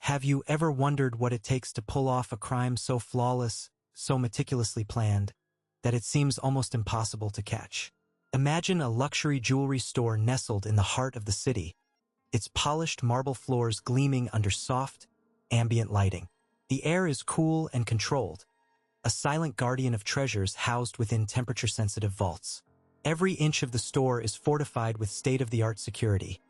Have you ever wondered what it takes to pull off a crime so flawless, so meticulously planned, that it seems almost impossible to catch? Imagine a luxury jewelry store nestled in the heart of the city, its polished marble floors gleaming under soft, ambient lighting. The air is cool and controlled, a silent guardian of treasures housed within temperature-sensitive vaults. Every inch of the store is fortified with state-of-the-art security.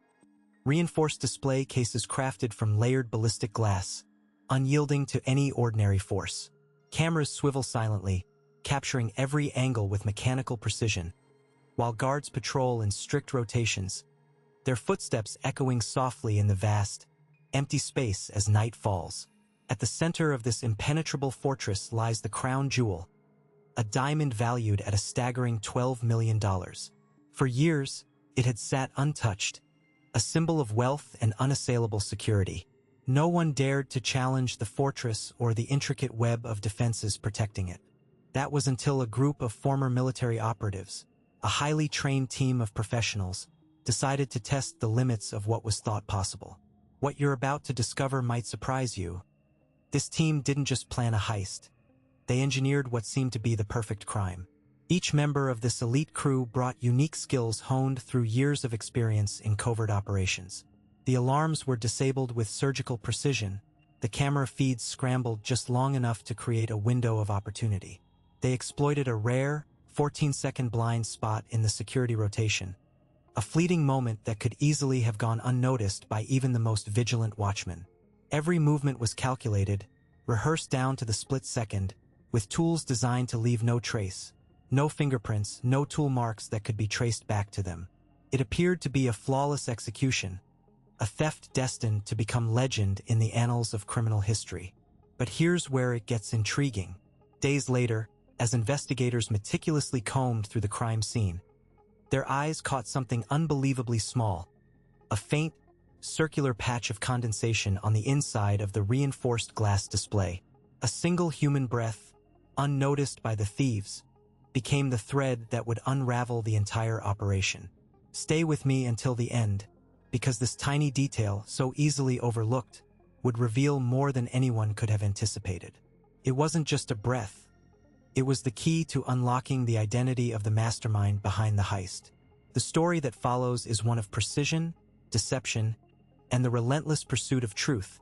Reinforced display cases crafted from layered ballistic glass, unyielding to any ordinary force. Cameras swivel silently, capturing every angle with mechanical precision, while guards patrol in strict rotations, their footsteps echoing softly in the vast, empty space as night falls. At the center of this impenetrable fortress lies the crown jewel, a diamond valued at a staggering $12 million. For years, it had sat untouched, a symbol of wealth and unassailable security. No one dared to challenge the fortress or the intricate web of defenses protecting it. That was until a group of former military operatives, a highly trained team of professionals, decided to test the limits of what was thought possible. What you're about to discover might surprise you. This team didn't just plan a heist. They engineered what seemed to be the perfect crime. Each member of this elite crew brought unique skills honed through years of experience in covert operations. The alarms were disabled with surgical precision, the camera feeds scrambled just long enough to create a window of opportunity. They exploited a rare, 14-second blind spot in the security rotation, a fleeting moment that could easily have gone unnoticed by even the most vigilant watchman. Every movement was calculated, rehearsed down to the split second, with tools designed to leave no trace. No fingerprints, no tool marks that could be traced back to them. It appeared to be a flawless execution, a theft destined to become legend in the annals of criminal history. But here's where it gets intriguing. Days later, as investigators meticulously combed through the crime scene, their eyes caught something unbelievably small, a faint, circular patch of condensation on the inside of the reinforced glass display. A single human breath, unnoticed by the thieves, became the thread that would unravel the entire operation. Stay with me until the end, because this tiny detail, so easily overlooked, would reveal more than anyone could have anticipated. It wasn't just a breath. It was the key to unlocking the identity of the mastermind behind the heist. The story that follows is one of precision, deception, and the relentless pursuit of truth,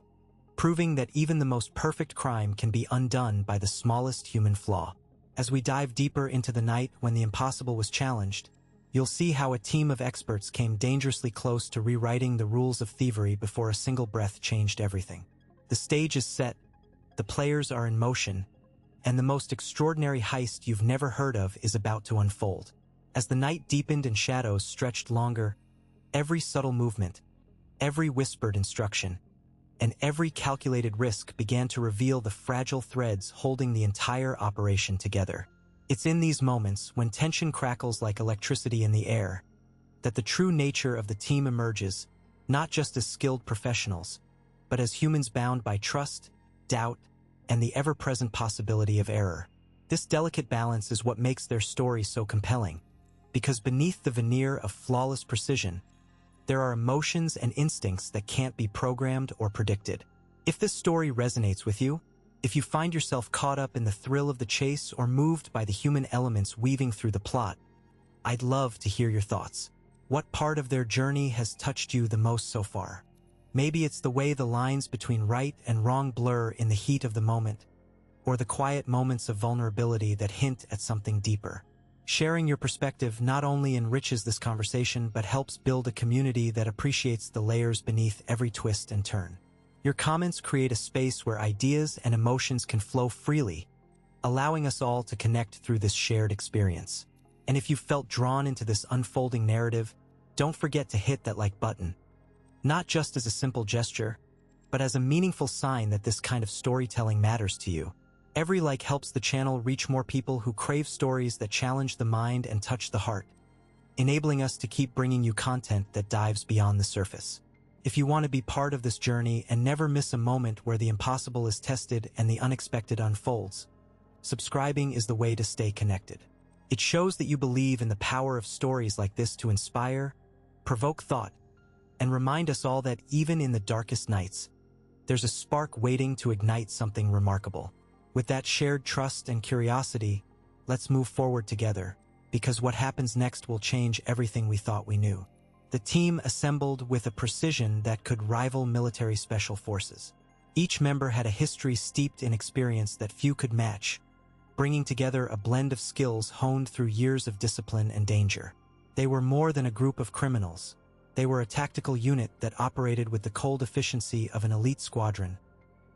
proving that even the most perfect crime can be undone by the smallest human flaw. As we dive deeper into the night when the impossible was challenged, you'll see how a team of experts came dangerously close to rewriting the rules of thievery before a single breath changed everything. The stage is set, the players are in motion, and the most extraordinary heist you've never heard of is about to unfold. As the night deepened and shadows stretched longer, every subtle movement, every whispered instruction, and every calculated risk began to reveal the fragile threads holding the entire operation together. It's in these moments, when tension crackles like electricity in the air, that the true nature of the team emerges, not just as skilled professionals, but as humans bound by trust, doubt, and the ever-present possibility of error. This delicate balance is what makes their story so compelling, because beneath the veneer of flawless precision, there are emotions and instincts that can't be programmed or predicted. If this story resonates with you, if you find yourself caught up in the thrill of the chase or moved by the human elements weaving through the plot, I'd love to hear your thoughts. What part of their journey has touched you the most so far? Maybe it's the way the lines between right and wrong blur in the heat of the moment, or the quiet moments of vulnerability that hint at something deeper. Sharing your perspective not only enriches this conversation but helps build a community that appreciates the layers beneath every twist and turn. Your comments create a space where ideas and emotions can flow freely, allowing us all to connect through this shared experience. And if you felt drawn into this unfolding narrative, don't forget to hit that like button. Not just as a simple gesture, but as a meaningful sign that this kind of storytelling matters to you. Every like helps the channel reach more people who crave stories that challenge the mind and touch the heart, enabling us to keep bringing you content that dives beyond the surface. If you want to be part of this journey and never miss a moment where the impossible is tested and the unexpected unfolds, subscribing is the way to stay connected. It shows that you believe in the power of stories like this to inspire, provoke thought, and remind us all that even in the darkest nights, there's a spark waiting to ignite something remarkable. With that shared trust and curiosity, let's move forward together, because what happens next will change everything we thought we knew. The team assembled with a precision that could rival military special forces. Each member had a history steeped in experience that few could match, bringing together a blend of skills honed through years of discipline and danger. They were more than a group of criminals. They were a tactical unit that operated with the cold efficiency of an elite squadron,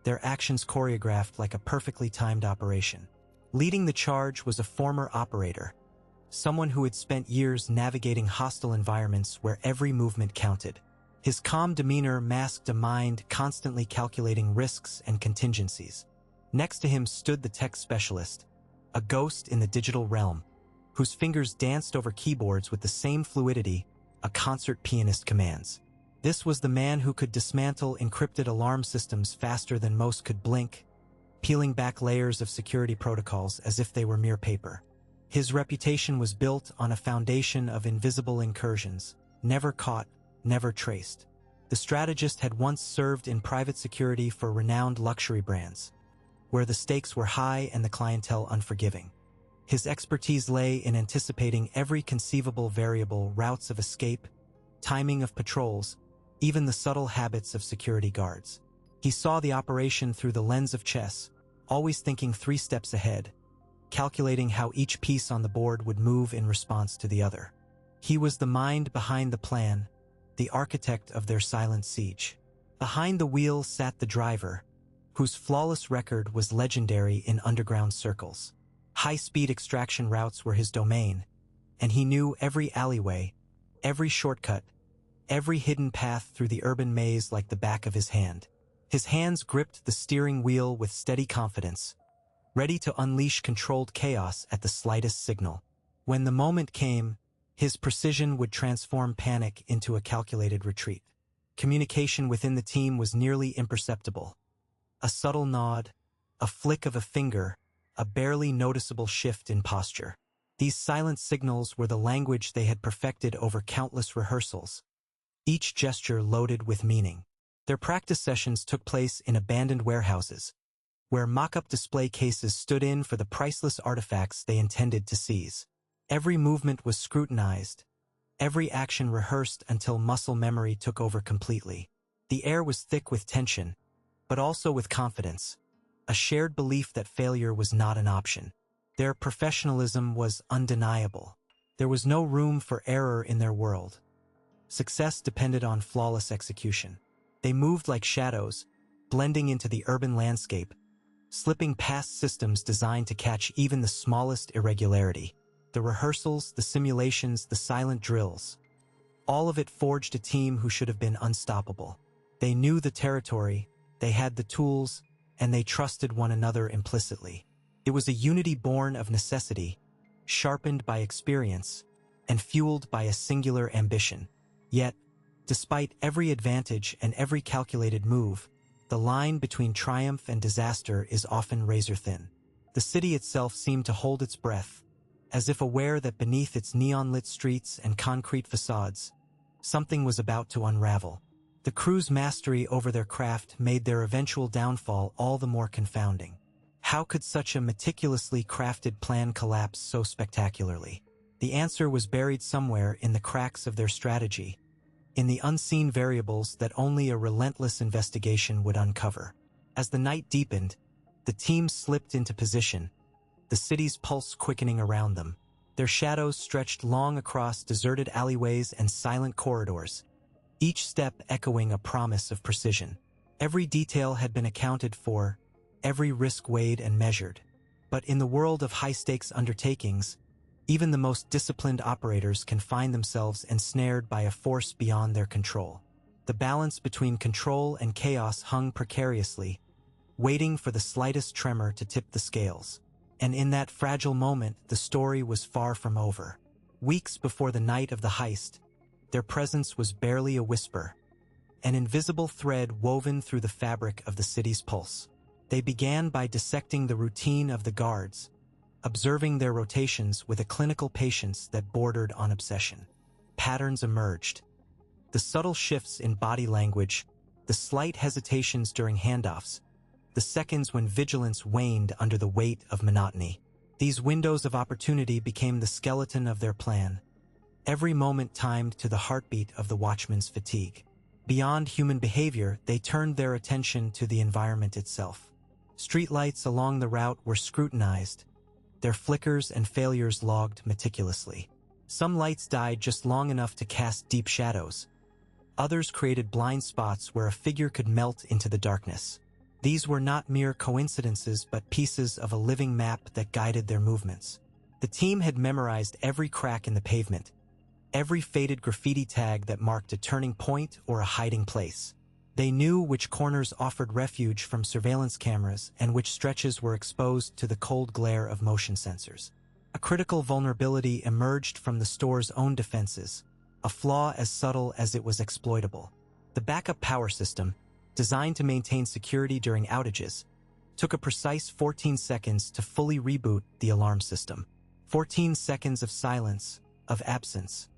their actions choreographed like a perfectly timed operation. Leading the charge was a former operator, someone who had spent years navigating hostile environments where every movement counted. His calm demeanor masked a mind constantly calculating risks and contingencies. Next to him stood the tech specialist, a ghost in the digital realm, whose fingers danced over keyboards with the same fluidity a concert pianist commands. This was the man who could dismantle encrypted alarm systems faster than most could blink, peeling back layers of security protocols as if they were mere paper. His reputation was built on a foundation of invisible incursions, never caught, never traced. The strategist had once served in private security for renowned luxury brands, where the stakes were high and the clientele unforgiving. His expertise lay in anticipating every conceivable variable: routes of escape, timing of patrols, even the subtle habits of security guards. He saw the operation through the lens of chess, always thinking 3 steps ahead, calculating how each piece on the board would move in response to the other. He was the mind behind the plan, the architect of their silent siege. Behind the wheel sat the driver, whose flawless record was legendary in underground circles. High-speed extraction routes were his domain, and he knew every alleyway, every shortcut, every hidden path through the urban maze like the back of his hand. His hands gripped the steering wheel with steady confidence, ready to unleash controlled chaos at the slightest signal. When the moment came, his precision would transform panic into a calculated retreat. Communication within the team was nearly imperceptible. A subtle nod, a flick of a finger, a barely noticeable shift in posture. These silent signals were the language they had perfected over countless rehearsals, each gesture loaded with meaning. Their practice sessions took place in abandoned warehouses, where mock-up display cases stood in for the priceless artifacts they intended to seize. Every movement was scrutinized, every action rehearsed until muscle memory took over completely. The air was thick with tension, but also with confidence, a shared belief that failure was not an option. Their professionalism was undeniable. There was no room for error in their world. Success depended on flawless execution. They moved like shadows, blending into the urban landscape, slipping past systems designed to catch even the smallest irregularity. The rehearsals, the simulations, the silent drills. All of it forged a team who should have been unstoppable. They knew the territory, they had the tools, and they trusted one another implicitly. It was a unity born of necessity, sharpened by experience, and fueled by a singular ambition. Yet, despite every advantage and every calculated move, the line between triumph and disaster is often razor-thin. The city itself seemed to hold its breath, as if aware that beneath its neon-lit streets and concrete facades, something was about to unravel. The crew's mastery over their craft made their eventual downfall all the more confounding. How could such a meticulously crafted plan collapse so spectacularly? The answer was buried somewhere in the cracks of their strategy, in the unseen variables that only a relentless investigation would uncover. As the night deepened, the team slipped into position, the city's pulse quickening around them. Their shadows stretched long across deserted alleyways and silent corridors, each step echoing a promise of precision. Every detail had been accounted for, every risk weighed and measured. But in the world of high-stakes undertakings, even the most disciplined operators can find themselves ensnared by a force beyond their control. The balance between control and chaos hung precariously, waiting for the slightest tremor to tip the scales. And in that fragile moment, the story was far from over. Weeks before the night of the heist, their presence was barely a whisper, an invisible thread woven through the fabric of the city's pulse. They began by dissecting the routine of the guards, observing their rotations with a clinical patience that bordered on obsession. Patterns emerged. The subtle shifts in body language, the slight hesitations during handoffs, the seconds when vigilance waned under the weight of monotony. These windows of opportunity became the skeleton of their plan, every moment timed to the heartbeat of the watchman's fatigue. Beyond human behavior, they turned their attention to the environment itself. Streetlights along the route were scrutinized, their flickers and failures logged meticulously. Some lights died just long enough to cast deep shadows. Others created blind spots where a figure could melt into the darkness. These were not mere coincidences but pieces of a living map that guided their movements. The team had memorized every crack in the pavement, every faded graffiti tag that marked a turning point or a hiding place. They knew which corners offered refuge from surveillance cameras and which stretches were exposed to the cold glare of motion sensors. A critical vulnerability emerged from the store's own defenses, a flaw as subtle as it was exploitable. The backup power system, designed to maintain security during outages, took a precise 14 seconds to fully reboot the alarm system. 14 seconds of silence, of absence,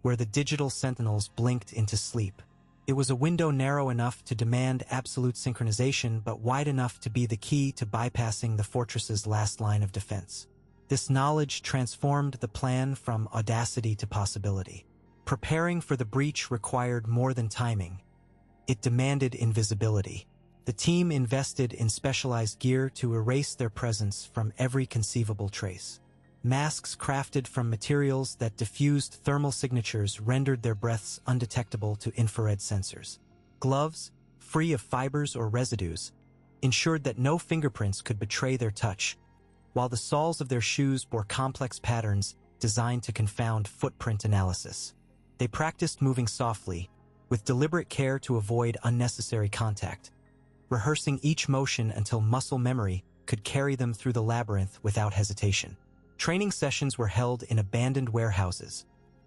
where the digital sentinels blinked into sleep. It was a window narrow enough to demand absolute synchronization but wide enough to be the key to bypassing the fortress's last line of defense. This knowledge transformed the plan from audacity to possibility. Preparing for the breach required more than timing. It demanded invisibility. The team invested in specialized gear to erase their presence from every conceivable trace. Masks crafted from materials that diffused thermal signatures rendered their breaths undetectable to infrared sensors. Gloves, free of fibers or residues, ensured that no fingerprints could betray their touch, while the soles of their shoes bore complex patterns designed to confound footprint analysis. They practiced moving softly, with deliberate care to avoid unnecessary contact, rehearsing each motion until muscle memory could carry them through the labyrinth without hesitation. Training sessions were held in abandoned warehouses,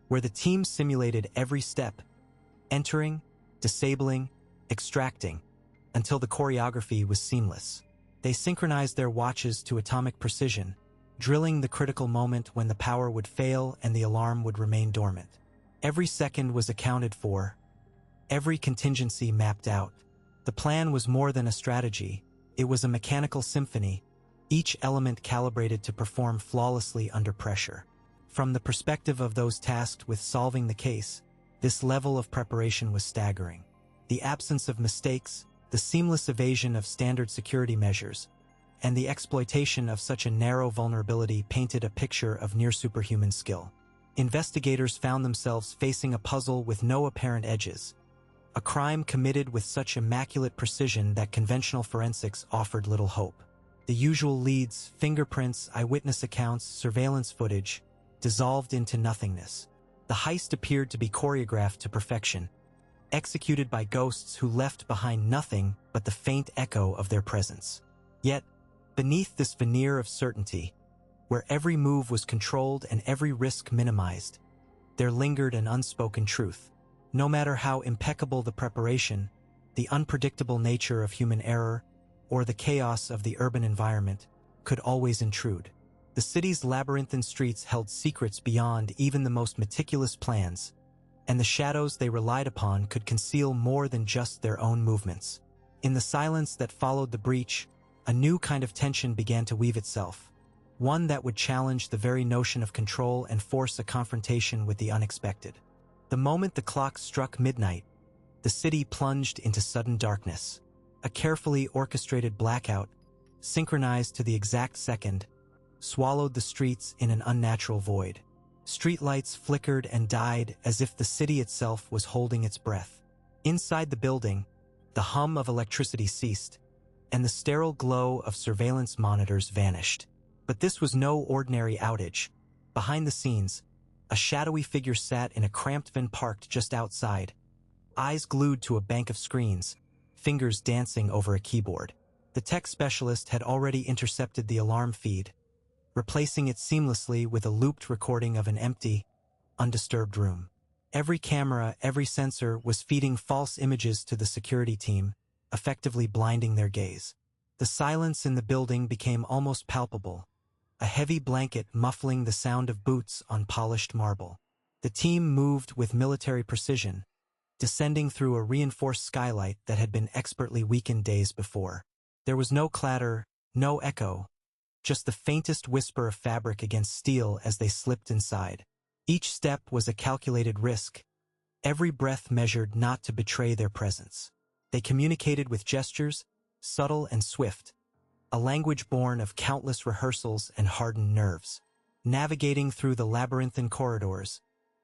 where the team simulated every step, entering, disabling, extracting, until the choreography was seamless. They synchronized their watches to atomic precision, drilling the critical moment when the power would fail and the alarm would remain dormant. Every second was accounted for, every contingency mapped out. The plan was more than a strategy, it was a mechanical symphony, each element calibrated to perform flawlessly under pressure. From the perspective of those tasked with solving the case, this level of preparation was staggering. The absence of mistakes, the seamless evasion of standard security measures, and the exploitation of such a narrow vulnerability painted a picture of near-superhuman skill. Investigators found themselves facing a puzzle with no apparent edges, a crime committed with such immaculate precision that conventional forensics offered little hope. The usual leads, fingerprints, eyewitness accounts, surveillance footage, dissolved into nothingness. The heist appeared to be choreographed to perfection, executed by ghosts who left behind nothing but the faint echo of their presence. Yet, beneath this veneer of certainty, where every move was controlled and every risk minimized, there lingered an unspoken truth. No matter how impeccable the preparation, the unpredictable nature of human error, or the chaos of the urban environment, could always intrude. The city's labyrinthine streets held secrets beyond even the most meticulous plans, and the shadows they relied upon could conceal more than just their own movements. In the silence that followed the breach, a new kind of tension began to weave itself, one that would challenge the very notion of control and force a confrontation with the unexpected. The moment the clock struck midnight, the city plunged into sudden darkness. A carefully orchestrated blackout, synchronized to the exact second, swallowed the streets in an unnatural void. Streetlights flickered and died as if the city itself was holding its breath. Inside the building, the hum of electricity ceased, and the sterile glow of surveillance monitors vanished. But this was no ordinary outage. Behind the scenes, a shadowy figure sat in a cramped van parked just outside, eyes glued to a bank of screens, fingers dancing over a keyboard. The tech specialist had already intercepted the alarm feed, replacing it seamlessly with a looped recording of an empty, undisturbed room. Every camera, every sensor was feeding false images to the security team, effectively blinding their gaze. The silence in the building became almost palpable, a heavy blanket muffling the sound of boots on polished marble. The team moved with military precision, descending through a reinforced skylight that had been expertly weakened days before. There was no clatter, no echo, just the faintest whisper of fabric against steel as they slipped inside. Each step was a calculated risk, every breath measured not to betray their presence. They communicated with gestures, subtle and swift, a language born of countless rehearsals and hardened nerves. Navigating through the labyrinthine corridors,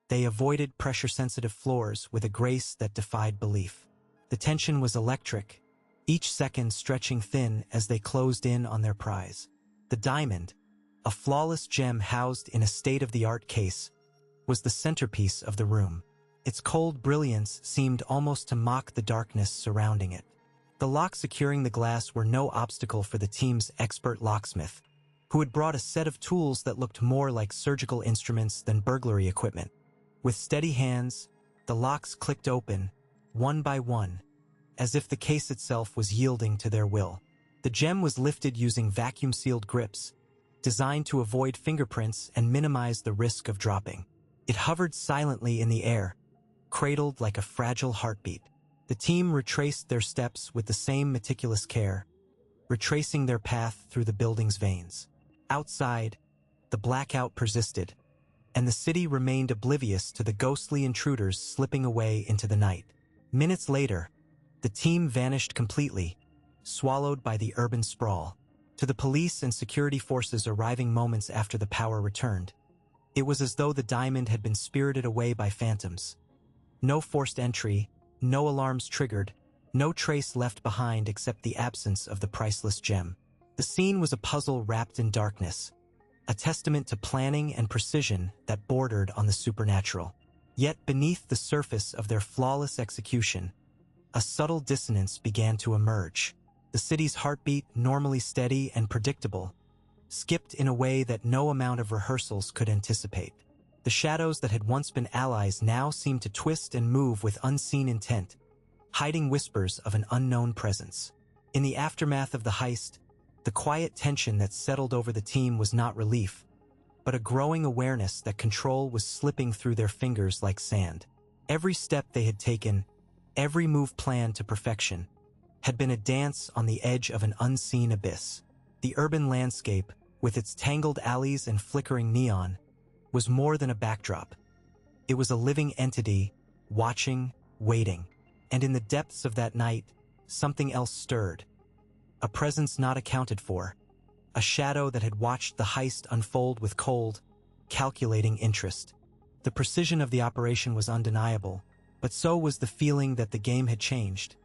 they avoided pressure-sensitive floors with a grace that defied belief. The tension was electric, each second stretching thin as they closed in on their prize. The diamond, a flawless gem housed in a state-of-the-art case, was the centerpiece of the room. Its cold brilliance seemed almost to mock the darkness surrounding it. The locks securing the glass were no obstacle for the team's expert locksmith, who had brought a set of tools that looked more like surgical instruments than burglary equipment. With steady hands, the locks clicked open, one by one, as if the case itself was yielding to their will. The gem was lifted using vacuum-sealed grips, designed to avoid fingerprints and minimize the risk of dropping. It hovered silently in the air, cradled like a fragile heartbeat. The team retraced their steps with the same meticulous care, retracing their path through the building's veins. Outside, the blackout persisted, and the city remained oblivious to the ghostly intruders slipping away into the night. Minutes later, the team vanished completely, swallowed by the urban sprawl. To the police and security forces arriving moments after the power returned, it was as though the diamond had been spirited away by phantoms. No forced entry, no alarms triggered, no trace left behind except the absence of the priceless gem. The scene was a puzzle wrapped in darkness, a testament to planning and precision that bordered on the supernatural. Yet beneath the surface of their flawless execution, a subtle dissonance began to emerge. The city's heartbeat, normally steady and predictable, skipped in a way that no amount of rehearsals could anticipate. The shadows that had once been allies now seemed to twist and move with unseen intent, hiding whispers of an unknown presence. In the aftermath of the heist, the quiet tension that settled over the team was not relief, but a growing awareness that control was slipping through their fingers like sand. Every step they had taken, every move planned to perfection, had been a dance on the edge of an unseen abyss. The urban landscape, with its tangled alleys and flickering neon, was more than a backdrop. It was a living entity, watching, waiting. And in the depths of that night, something else stirred. A presence not accounted for, a shadow that had watched the heist unfold with cold, calculating interest. The precision of the operation was undeniable, but so was the feeling that the game had changed,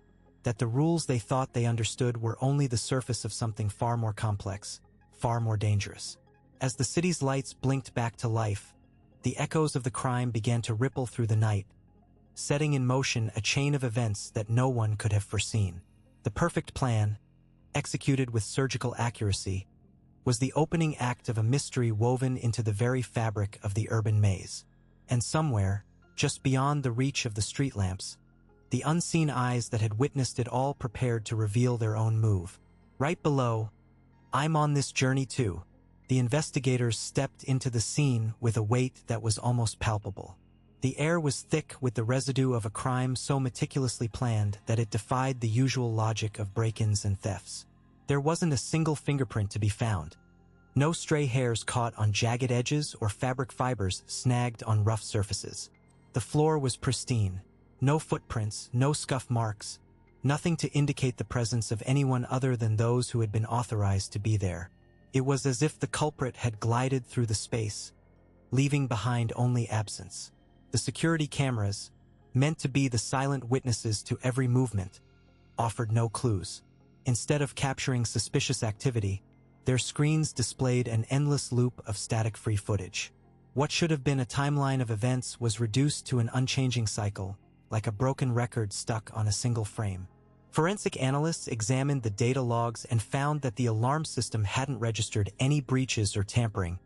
that the rules they thought they understood were only the surface of something far more complex, far more dangerous. As the city's lights blinked back to life, the echoes of the crime began to ripple through the night, setting in motion a chain of events that no one could have foreseen. The perfect plan, executed with surgical accuracy, was the opening act of a mystery woven into the very fabric of the urban maze. And somewhere, just beyond the reach of the street lamps, the unseen eyes that had witnessed it all prepared to reveal their own move. Right below, "I'm on this journey too." The investigators stepped into the scene with a weight that was almost palpable. The air was thick with the residue of a crime so meticulously planned that it defied the usual logic of break-ins and thefts. There wasn't a single fingerprint to be found. No stray hairs caught on jagged edges or fabric fibers snagged on rough surfaces. The floor was pristine. No footprints, no scuff marks, nothing to indicate the presence of anyone other than those who had been authorized to be there. It was as if the culprit had glided through the space, leaving behind only absence. The security cameras, meant to be the silent witnesses to every movement, offered no clues. Instead of capturing suspicious activity, their screens displayed an endless loop of static-free footage. What should have been a timeline of events was reduced to an unchanging cycle, like a broken record stuck on a single frame. Forensic analysts examined the data logs and found that the alarm system hadn't registered any breaches or tampering.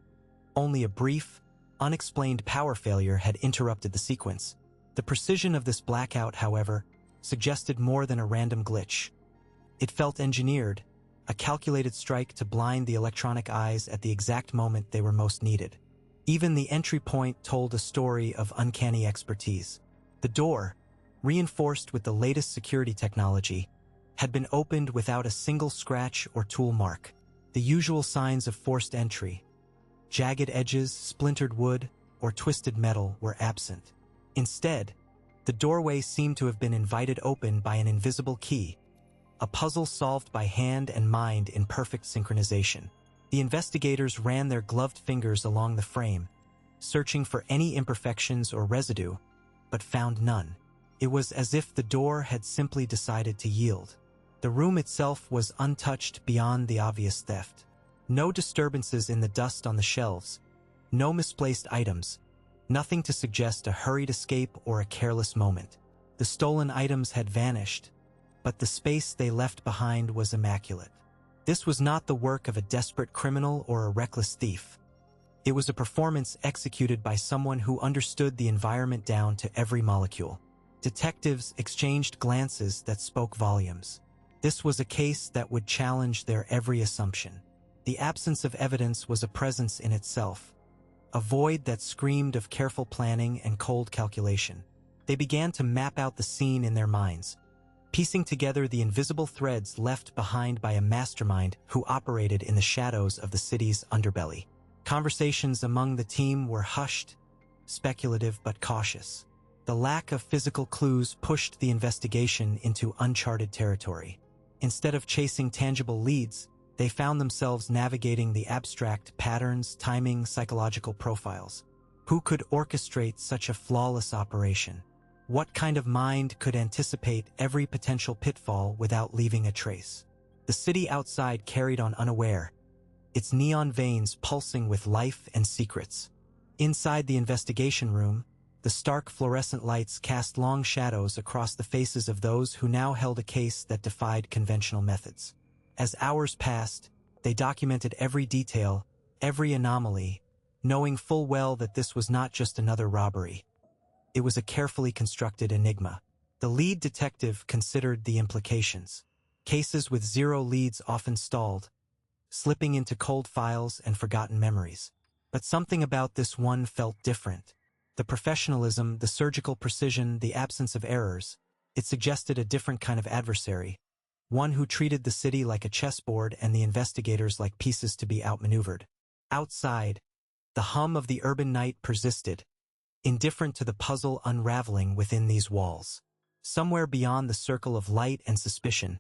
Only a brief, unexplained power failure had interrupted the sequence. The precision of this blackout, however, suggested more than a random glitch. It felt engineered, a calculated strike to blind the electronic eyes at the exact moment they were most needed. Even the entry point told a story of uncanny expertise. The door, reinforced with the latest security technology, had been opened without a single scratch or tool mark. The usual signs of forced entry, jagged edges, splintered wood, or twisted metal, were absent. Instead, the doorway seemed to have been invited open by an invisible key, a puzzle solved by hand and mind in perfect synchronization. The investigators ran their gloved fingers along the frame, searching for any imperfections or residue, but found none. It was as if the door had simply decided to yield. The room itself was untouched beyond the obvious theft. No disturbances in the dust on the shelves, no misplaced items, nothing to suggest a hurried escape or a careless moment. The stolen items had vanished, but the space they left behind was immaculate. This was not the work of a desperate criminal or a reckless thief. It was a performance executed by someone who understood the environment down to every molecule. Detectives exchanged glances that spoke volumes. This was a case that would challenge their every assumption. The absence of evidence was a presence in itself, a void that screamed of careful planning and cold calculation. They began to map out the scene in their minds, piecing together the invisible threads left behind by a mastermind who operated in the shadows of the city's underbelly. Conversations among the team were hushed, speculative but cautious. The lack of physical clues pushed the investigation into uncharted territory. Instead of chasing tangible leads, they found themselves navigating the abstract patterns, timing, psychological profiles. Who could orchestrate such a flawless operation? What kind of mind could anticipate every potential pitfall without leaving a trace? The city outside carried on unaware, its neon veins pulsing with life and secrets. Inside the investigation room, the stark fluorescent lights cast long shadows across the faces of those who now held a case that defied conventional methods. As hours passed, they documented every detail, every anomaly, knowing full well that this was not just another robbery. It was a carefully constructed enigma. The lead detective considered the implications. Cases with zero leads often stalled, slipping into cold files and forgotten memories. But something about this one felt different. The professionalism, the surgical precision, the absence of errors. It suggested a different kind of adversary, one who treated the city like a chessboard and the investigators like pieces to be outmaneuvered. Outside, the hum of the urban night persisted, indifferent to the puzzle unraveling within these walls. Somewhere beyond the circle of light and suspicion,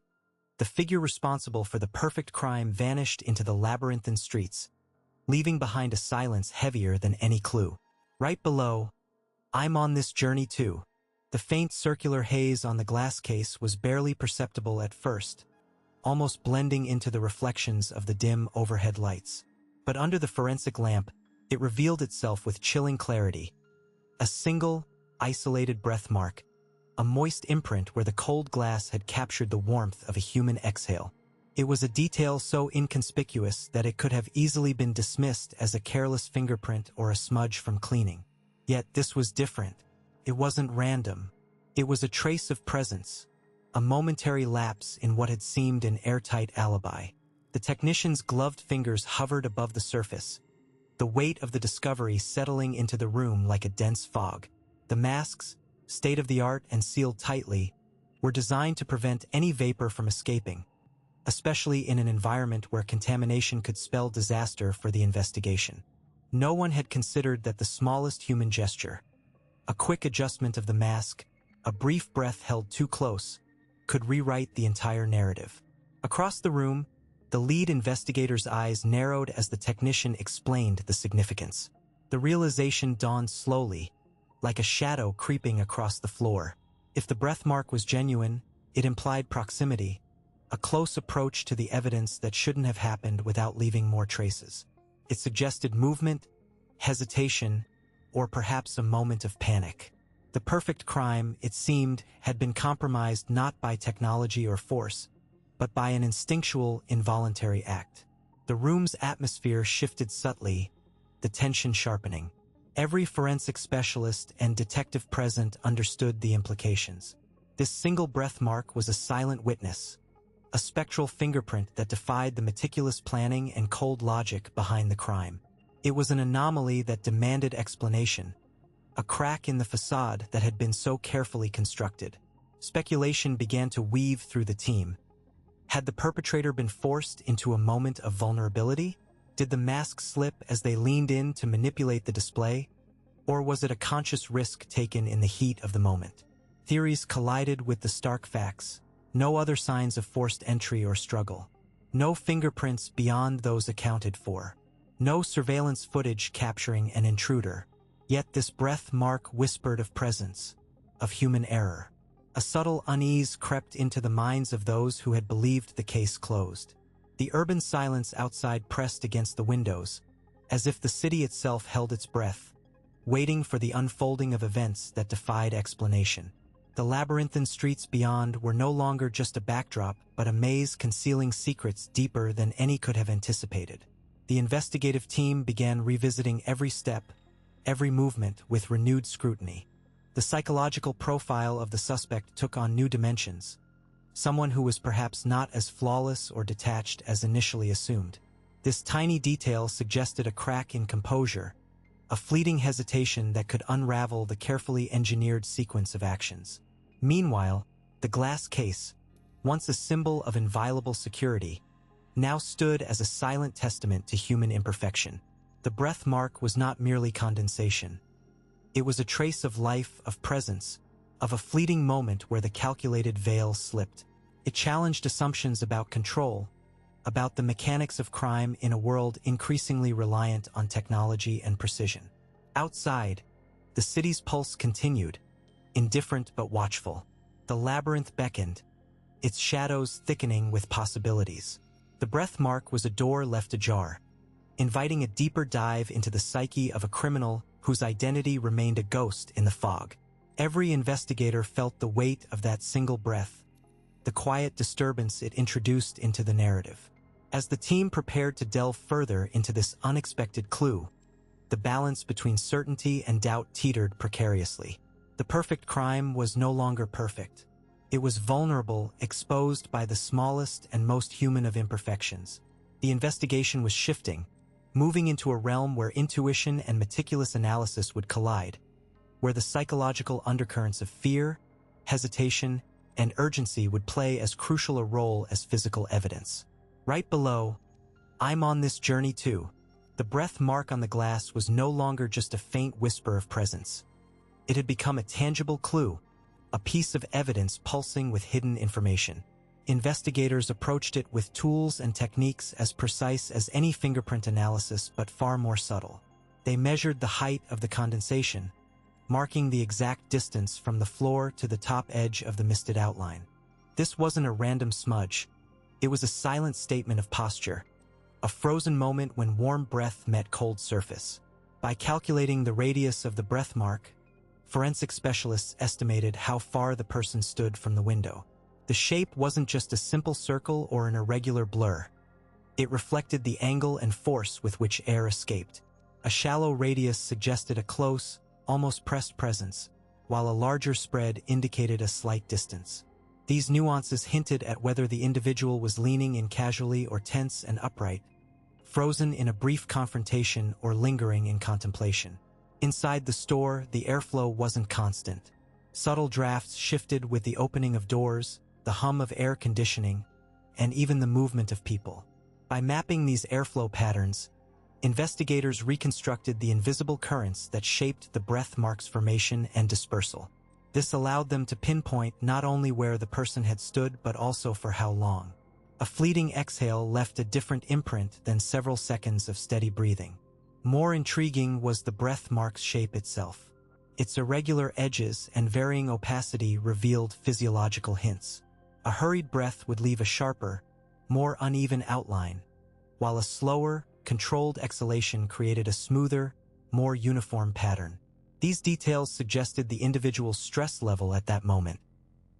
the figure responsible for the perfect crime vanished into the labyrinthine streets, leaving behind a silence heavier than any clue. Right below, "I'm on this journey too." The faint circular haze on the glass case was barely perceptible at first, almost blending into the reflections of the dim overhead lights. But under the forensic lamp, it revealed itself with chilling clarity. A single, isolated breath mark, a moist imprint where the cold glass had captured the warmth of a human exhale. It was a detail so inconspicuous that it could have easily been dismissed as a careless fingerprint or a smudge from cleaning. Yet this was different. It wasn't random. It was a trace of presence, a momentary lapse in what had seemed an airtight alibi. The technician's gloved fingers hovered above the surface, the weight of the discovery settling into the room like a dense fog. The masks, state-of-the-art and sealed tightly, were designed to prevent any vapor from escaping, especially in an environment where contamination could spell disaster for the investigation. No one had considered that the smallest human gesture, a quick adjustment of the mask, a brief breath held too close, could rewrite the entire narrative. Across the room, the lead investigator's eyes narrowed as the technician explained the significance. The realization dawned slowly, like a shadow creeping across the floor. If the breath mark was genuine, it implied proximity, a close approach to the evidence that shouldn't have happened without leaving more traces. It suggested movement, hesitation, or perhaps a moment of panic. The perfect crime, it seemed, had been compromised not by technology or force, but by an instinctual, involuntary act. The room's atmosphere shifted subtly, the tension sharpening. Every forensic specialist and detective present understood the implications. This single breath mark was a silent witness, a spectral fingerprint that defied the meticulous planning and cold logic behind the crime. It was an anomaly that demanded explanation, a crack in the facade that had been so carefully constructed. Speculation began to weave through the team. Had the perpetrator been forced into a moment of vulnerability? Did the mask slip as they leaned in to manipulate the display? Or was it a conscious risk taken in the heat of the moment? Theories collided with the stark facts. No other signs of forced entry or struggle. No fingerprints beyond those accounted for. No surveillance footage capturing an intruder. Yet this breath mark whispered of presence, of human error. A subtle unease crept into the minds of those who had believed the case closed. The urban silence outside pressed against the windows, as if the city itself held its breath, waiting for the unfolding of events that defied explanation. The labyrinthine streets beyond were no longer just a backdrop, but a maze concealing secrets deeper than any could have anticipated. The investigative team began revisiting every step, every movement with renewed scrutiny. The psychological profile of the suspect took on new dimensions. Someone who was perhaps not as flawless or detached as initially assumed. This tiny detail suggested a crack in composure, a fleeting hesitation that could unravel the carefully engineered sequence of actions. Meanwhile, the glass case, once a symbol of inviolable security, now stood as a silent testament to human imperfection. The breath mark was not merely condensation. It was a trace of life, of presence, of a fleeting moment where the calculated veil slipped. It challenged assumptions about control, about the mechanics of crime in a world increasingly reliant on technology and precision. Outside, the city's pulse continued, indifferent but watchful. The labyrinth beckoned, its shadows thickening with possibilities. The breath mark was a door left ajar, inviting a deeper dive into the psyche of a criminal whose identity remained a ghost in the fog. Every investigator felt the weight of that single breath, the quiet disturbance it introduced into the narrative. As the team prepared to delve further into this unexpected clue, the balance between certainty and doubt teetered precariously. The perfect crime was no longer perfect. It was vulnerable, exposed by the smallest and most human of imperfections. The investigation was shifting, moving into a realm where intuition and meticulous analysis would collide, where the psychological undercurrents of fear, hesitation, and urgency would play as crucial a role as physical evidence. Right below, "I'm on this journey too." The breath mark on the glass was no longer just a faint whisper of presence. It had become a tangible clue, a piece of evidence pulsing with hidden information. Investigators approached it with tools and techniques as precise as any fingerprint analysis, but far more subtle. They measured the height of the condensation, marking the exact distance from the floor to the top edge of the misted outline. This wasn't a random smudge. It was a silent statement of posture, a frozen moment when warm breath met cold surface. By calculating the radius of the breath mark, forensic specialists estimated how far the person stood from the window. The shape wasn't just a simple circle or an irregular blur. It reflected the angle and force with which air escaped. A shallow radius suggested a close, almost pressed presence, while a larger spread indicated a slight distance. These nuances hinted at whether the individual was leaning in casually or tense and upright, frozen in a brief confrontation or lingering in contemplation. Inside the store, the airflow wasn't constant. Subtle drafts shifted with the opening of doors, the hum of air conditioning, and even the movement of people. By mapping these airflow patterns, investigators reconstructed the invisible currents that shaped the breath mark's formation and dispersal. This allowed them to pinpoint not only where the person had stood but also for how long. A fleeting exhale left a different imprint than several seconds of steady breathing. More intriguing was the breath mark's shape itself. Its irregular edges and varying opacity revealed physiological hints. A hurried breath would leave a sharper, more uneven outline, while a slower, controlled exhalation created a smoother, more uniform pattern. These details suggested the individual's stress level at that moment.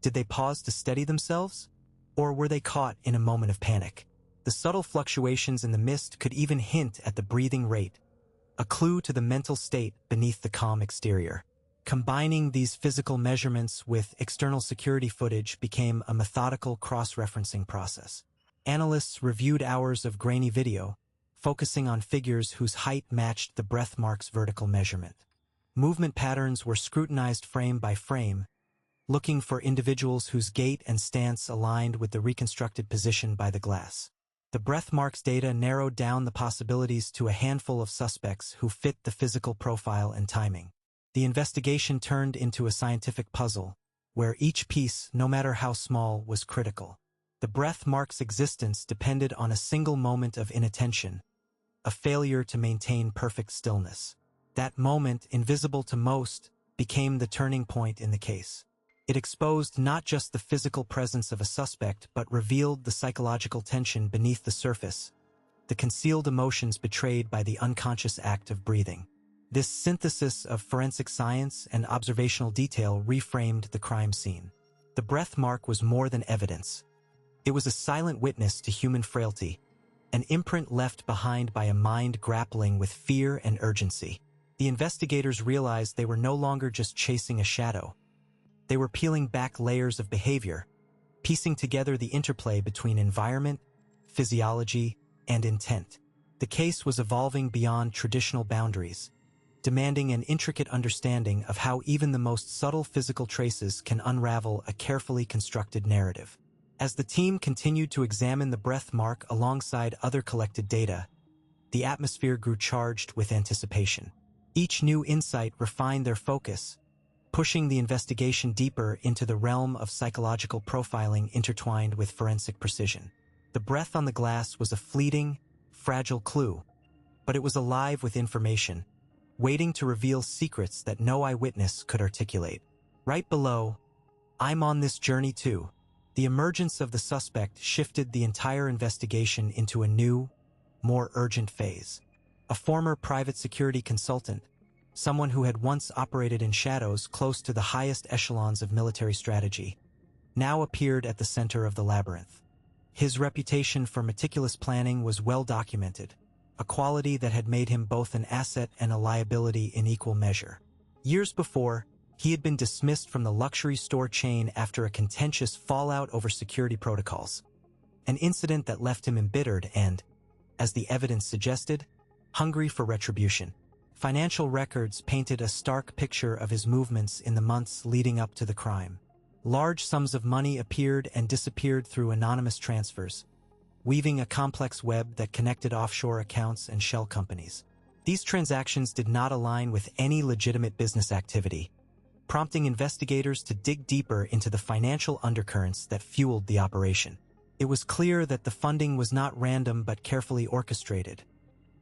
Did they pause to steady themselves? Or were they caught in a moment of panic? The subtle fluctuations in the mist could even hint at the breathing rate, a clue to the mental state beneath the calm exterior. Combining these physical measurements with external security footage became a methodical cross-referencing process. Analysts reviewed hours of grainy video, focusing on figures whose height matched the breath mark's vertical measurement. Movement patterns were scrutinized frame by frame, looking for individuals whose gait and stance aligned with the reconstructed position by the glass. The breath marks data narrowed down the possibilities to a handful of suspects who fit the physical profile and timing. The investigation turned into a scientific puzzle, where each piece, no matter how small, was critical. The breath mark's existence depended on a single moment of inattention, a failure to maintain perfect stillness. That moment, invisible to most, became the turning point in the case. It exposed not just the physical presence of a suspect, but revealed the psychological tension beneath the surface, the concealed emotions betrayed by the unconscious act of breathing. This synthesis of forensic science and observational detail reframed the crime scene. The breath mark was more than evidence. It was a silent witness to human frailty, an imprint left behind by a mind grappling with fear and urgency. The investigators realized they were no longer just chasing a shadow. They were peeling back layers of behavior, piecing together the interplay between environment, physiology, and intent. The case was evolving beyond traditional boundaries, demanding an intricate understanding of how even the most subtle physical traces can unravel a carefully constructed narrative. As the team continued to examine the breath mark alongside other collected data, the atmosphere grew charged with anticipation. Each new insight refined their focus, pushing the investigation deeper into the realm of psychological profiling intertwined with forensic precision. The breath on the glass was a fleeting, fragile clue, but it was alive with information, waiting to reveal secrets that no eyewitness could articulate. Right below, "I'm on this journey too." The emergence of the suspect shifted the entire investigation into a new, more urgent phase. A former private security consultant, someone who had once operated in shadows close to the highest echelons of military strategy, now appeared at the center of the labyrinth. His reputation for meticulous planning was well documented, a quality that had made him both an asset and a liability in equal measure. Years before, he had been dismissed from the luxury store chain after a contentious fallout over security protocols, an incident that left him embittered and, as the evidence suggested, hungry for retribution. Financial records painted a stark picture of his movements in the months leading up to the crime. Large sums of money appeared and disappeared through anonymous transfers, weaving a complex web that connected offshore accounts and shell companies. These transactions did not align with any legitimate business activity, prompting investigators to dig deeper into the financial undercurrents that fueled the operation. It was clear that the funding was not random but carefully orchestrated,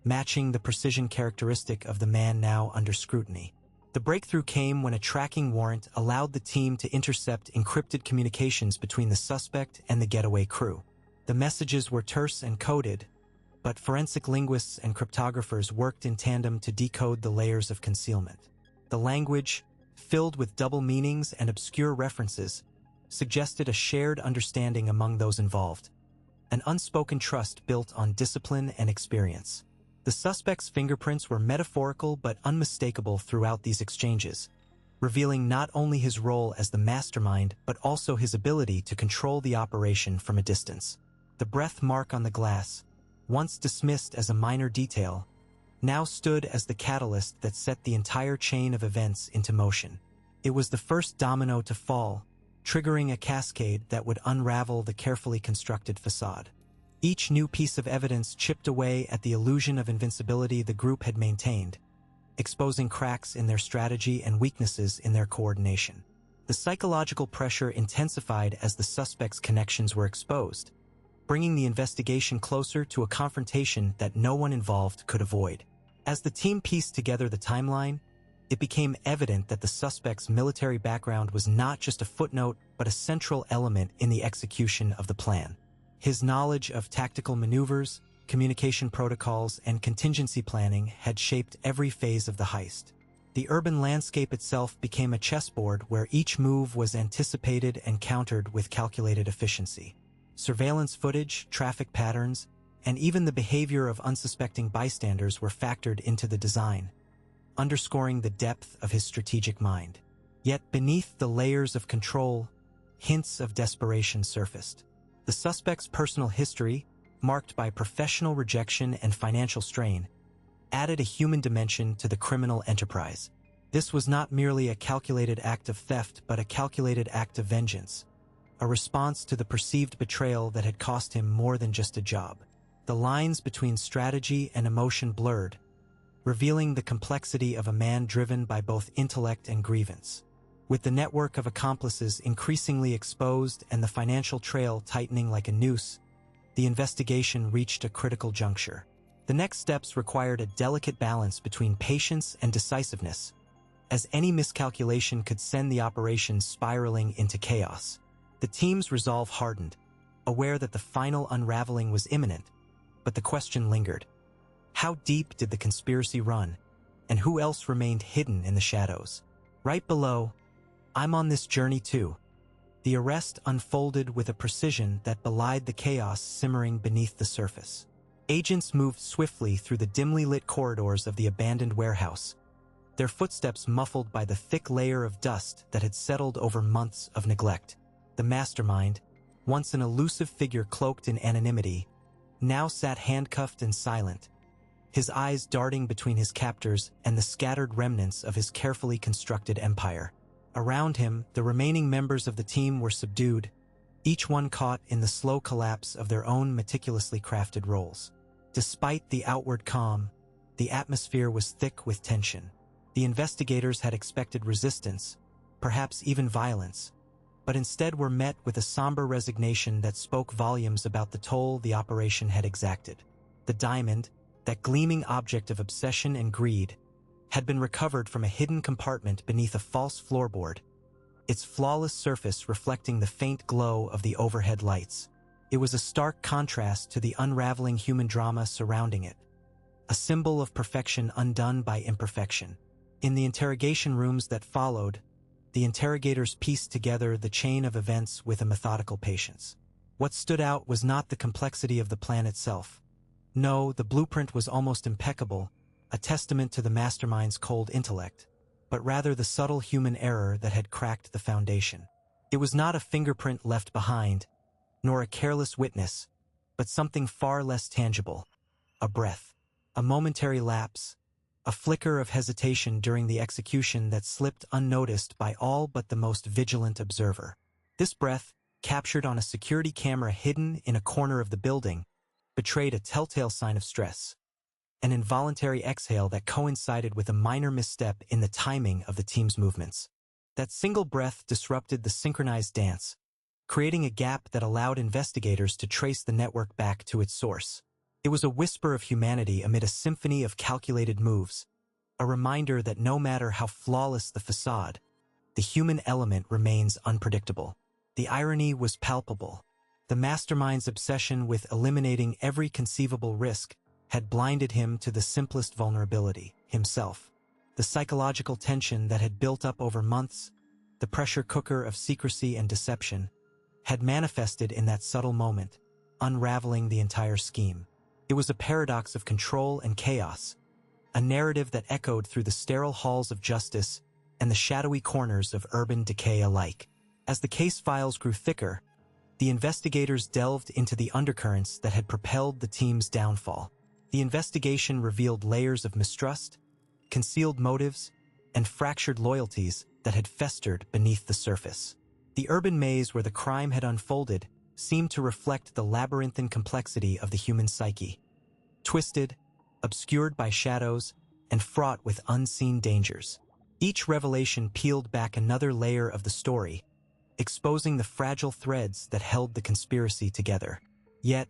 matching the precision characteristic of the man now under scrutiny. The breakthrough came when a tracking warrant allowed the team to intercept encrypted communications between the suspect and the getaway crew. The messages were terse and coded, but forensic linguists and cryptographers worked in tandem to decode the layers of concealment. The language, filled with double meanings and obscure references, suggested a shared understanding among those involved, an unspoken trust built on discipline and experience. The suspect's fingerprints were metaphorical but unmistakable throughout these exchanges, revealing not only his role as the mastermind but also his ability to control the operation from a distance. The breath mark on the glass, once dismissed as a minor detail, now stood as the catalyst that set the entire chain of events into motion. It was the first domino to fall, triggering a cascade that would unravel the carefully constructed facade. Each new piece of evidence chipped away at the illusion of invincibility the group had maintained, exposing cracks in their strategy and weaknesses in their coordination. The psychological pressure intensified as the suspects' connections were exposed, bringing the investigation closer to a confrontation that no one involved could avoid. As the team pieced together the timeline, it became evident that the suspect's military background was not just a footnote but a central element in the execution of the plan. His knowledge of tactical maneuvers, communication protocols, and contingency planning had shaped every phase of the heist. The urban landscape itself became a chessboard where each move was anticipated and countered with calculated efficiency. Surveillance footage, traffic patterns, and even the behavior of unsuspecting bystanders were factored into the design, underscoring the depth of his strategic mind. Yet beneath the layers of control, hints of desperation surfaced. The suspect's personal history, marked by professional rejection and financial strain, added a human dimension to the criminal enterprise. This was not merely a calculated act of theft, but a calculated act of vengeance, a response to the perceived betrayal that had cost him more than just a job. The lines between strategy and emotion blurred, revealing the complexity of a man driven by both intellect and grievance. With the network of accomplices increasingly exposed and the financial trail tightening like a noose, the investigation reached a critical juncture. The next steps required a delicate balance between patience and decisiveness, as any miscalculation could send the operation spiraling into chaos. The team's resolve hardened, aware that the final unraveling was imminent, but the question lingered. How deep did the conspiracy run, and who else remained hidden in the shadows? Right below, I'm on this journey too. The arrest unfolded with a precision that belied the chaos simmering beneath the surface. Agents moved swiftly through the dimly lit corridors of the abandoned warehouse, their footsteps muffled by the thick layer of dust that had settled over months of neglect. The mastermind, once an elusive figure cloaked in anonymity, now sat handcuffed and silent, his eyes darting between his captors and the scattered remnants of his carefully constructed empire. Around him, the remaining members of the team were subdued, each one caught in the slow collapse of their own meticulously crafted roles. Despite the outward calm, the atmosphere was thick with tension. The investigators had expected resistance, perhaps even violence, but instead were met with a somber resignation that spoke volumes about the toll the operation had exacted. The diamond, that gleaming object of obsession and greed, had been recovered from a hidden compartment beneath a false floorboard, its flawless surface reflecting the faint glow of the overhead lights. It was a stark contrast to the unraveling human drama surrounding it, a symbol of perfection undone by imperfection. In the interrogation rooms that followed, the interrogators pieced together the chain of events with a methodical patience. What stood out was not the complexity of the plan itself. No, the blueprint was almost impeccable, a testament to the mastermind's cold intellect, but rather the subtle human error that had cracked the foundation. It was not a fingerprint left behind, nor a careless witness, but something far less tangible, a breath, a momentary lapse, a flicker of hesitation during the execution that slipped unnoticed by all but the most vigilant observer. This breath, captured on a security camera hidden in a corner of the building, betrayed a telltale sign of stress, an involuntary exhale that coincided with a minor misstep in the timing of the team's movements. That single breath disrupted the synchronized dance, creating a gap that allowed investigators to trace the network back to its source. It was a whisper of humanity amid a symphony of calculated moves, a reminder that no matter how flawless the facade, the human element remains unpredictable. The irony was palpable. The mastermind's obsession with eliminating every conceivable risk had blinded him to the simplest vulnerability, himself. The psychological tension that had built up over months, the pressure cooker of secrecy and deception, had manifested in that subtle moment, unraveling the entire scheme. It was a paradox of control and chaos, a narrative that echoed through the sterile halls of justice and the shadowy corners of urban decay alike. As the case files grew thicker, the investigators delved into the undercurrents that had propelled the team's downfall. The investigation revealed layers of mistrust, concealed motives, and fractured loyalties that had festered beneath the surface. The urban maze where the crime had unfolded seemed to reflect the labyrinthine complexity of the human psyche, twisted, obscured by shadows, and fraught with unseen dangers. Each revelation peeled back another layer of the story, exposing the fragile threads that held the conspiracy together. Yet,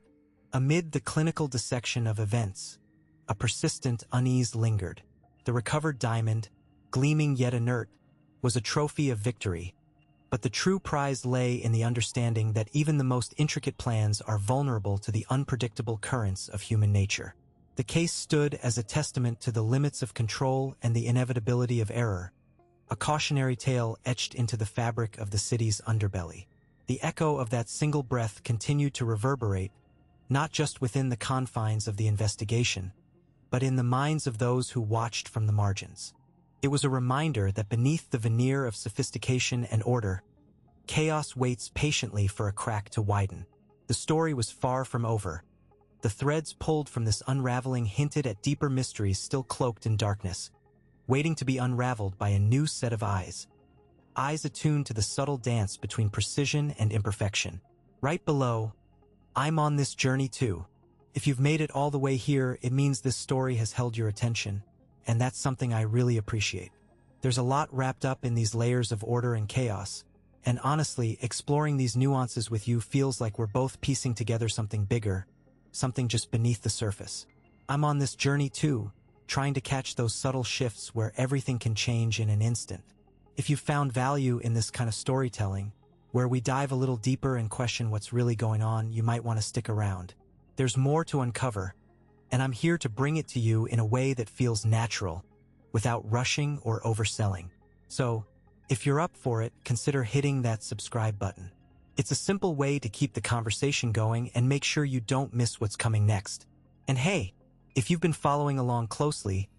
amid the clinical dissection of events, a persistent unease lingered. The recovered diamond, gleaming yet inert, was a trophy of victory, but the true prize lay in the understanding that even the most intricate plans are vulnerable to the unpredictable currents of human nature. The case stood as a testament to the limits of control and the inevitability of error, a cautionary tale etched into the fabric of the city's underbelly. The echo of that single breath continued to reverberate, not just within the confines of the investigation, but in the minds of those who watched from the margins. It was a reminder that beneath the veneer of sophistication and order, chaos waits patiently for a crack to widen. The story was far from over. The threads pulled from this unraveling hinted at deeper mysteries still cloaked in darkness, waiting to be unraveled by a new set of eyes. Eyes attuned to the subtle dance between precision and imperfection. Right below, I'm on this journey too. If you've made it all the way here, it means this story has held your attention, and that's something I really appreciate. There's a lot wrapped up in these layers of order and chaos, and honestly, exploring these nuances with you feels like we're both piecing together something bigger, something just beneath the surface. I'm on this journey too, trying to catch those subtle shifts where everything can change in an instant. If you've found value in this kind of storytelling, where we dive a little deeper and question what's really going on, you might want to stick around. There's more to uncover, and I'm here to bring it to you in a way that feels natural, without rushing or overselling. So, if you're up for it, consider hitting that subscribe button. It's a simple way to keep the conversation going and make sure you don't miss what's coming next. And hey, if you've been following along closely,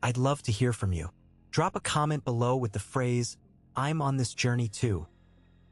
I'd love to hear from you. Drop a comment below with the phrase, "I'm on this journey too."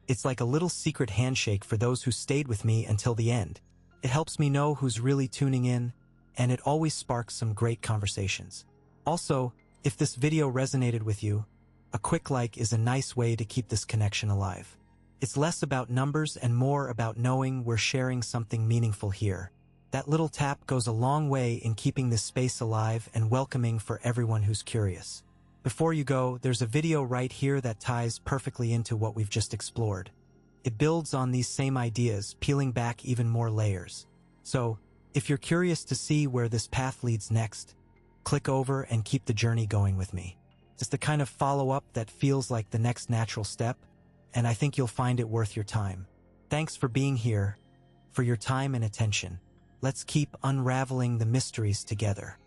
It's like a little secret handshake for those who stayed with me until the end. It helps me know who's really tuning in, and it always sparks some great conversations. Also, if this video resonated with you, a quick like is a nice way to keep this connection alive. It's less about numbers and more about knowing we're sharing something meaningful here. That little tap goes a long way in keeping this space alive and welcoming for everyone who's curious. Before you go, there's a video right here that ties perfectly into what we've just explored. It builds on these same ideas, peeling back even more layers. So, if you're curious to see where this path leads next, click over and keep the journey going with me. It's the kind of follow-up that feels like the next natural step, and I think you'll find it worth your time. Thanks for being here, for your time and attention. Let's keep unraveling the mysteries together.